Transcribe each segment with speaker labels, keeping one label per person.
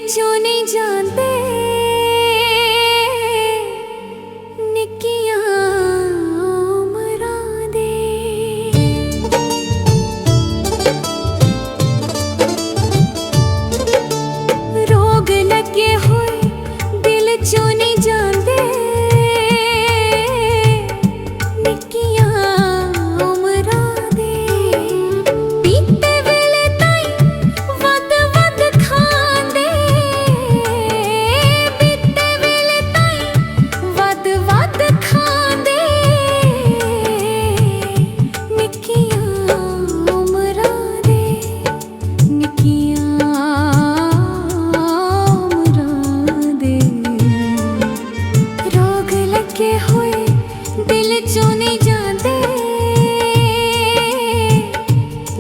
Speaker 1: चों नहीं जाते निक्कियां उमरां दे। रोग लगे होए दिल चों नहीं जाते निक्कियां उमरां दे। पीते वेले ताई वध वध खांदे, पीते वेले ताई वध वध खांदे निक्कियां उमरां दे, निक्कियां उमरां दे। रोग लगे होए दिल चों नहीं जाते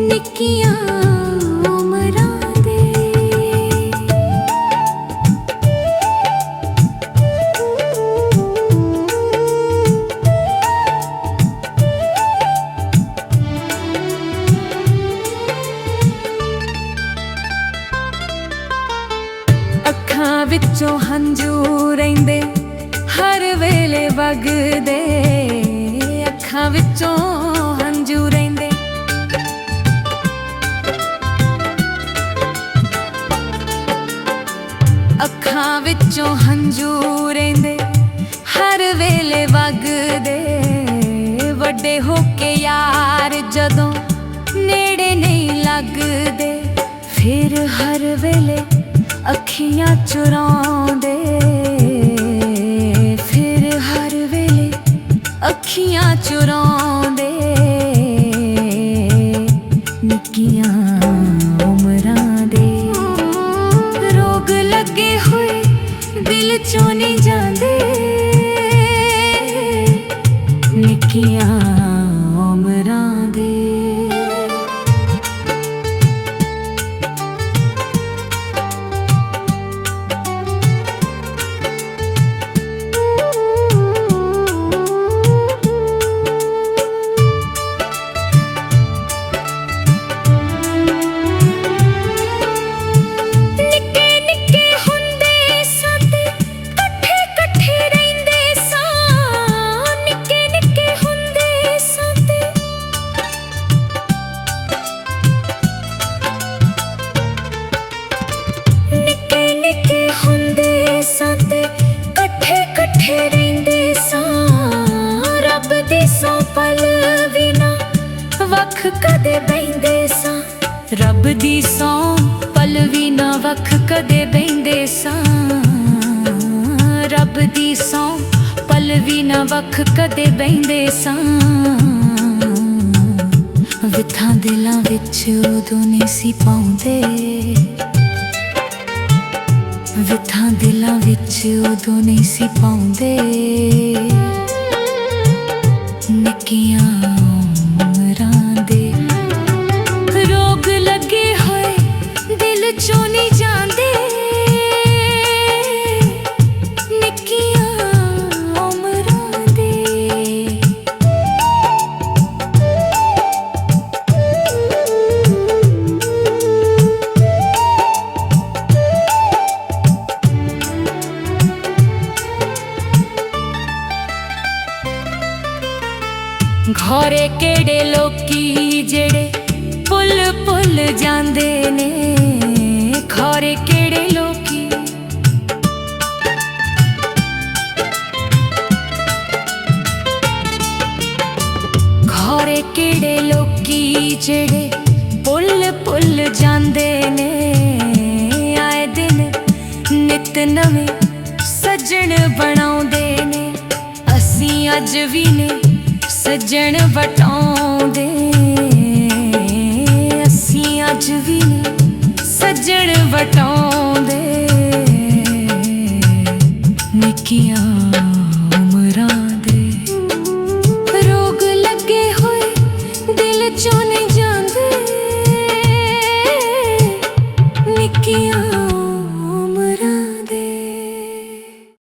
Speaker 1: निक्कियां उमरां दे। अखां विचों हंझू रहिंदे हर वेले वगदे, अखां विचों हंझू रहिंदे। अखां विचों हंझू रहिंदे हर वेले वगदे। वड्डे होके यार जदों नेड़े नहीं लगदे, फिर हर वेले अखियां चुरांदे, फिर हर वेले अखियां चुरांदे निक्कियां उमरां दे। रोग लगे होए दिल चों नहीं जाते निक्कियां उमरां दे। वख कदे बहिंदे सां, रब दी सौं पल वी ना वख कदे बहिंदे सां, रब दी सौं पल वी ना वख कदे बहिंदे सां। विथां दिलां विच उदों नहीं सी पाउंदे, विथां दिलां विच उदों नहीं सी पाउंदे निक्कियां उमरां दे। रोग लगे होए दिल चों नहीं जाते निक्कियां उमरां दे। घोरे केड़े लोकी जेड़े पुल पुल जांदे ने, घोरे केड़े लोकी घोरे केड़े लोकी जेड़े पुल पुल जांदे ने। आए दिन नित नवे सजण बनाउंदे ने, असीं अज वी ने सजण वटाउंदे, असीं अज वी सजण वटाउंदे निक्कियां उमरां दे। रोग लगे होए दिल चों नहीं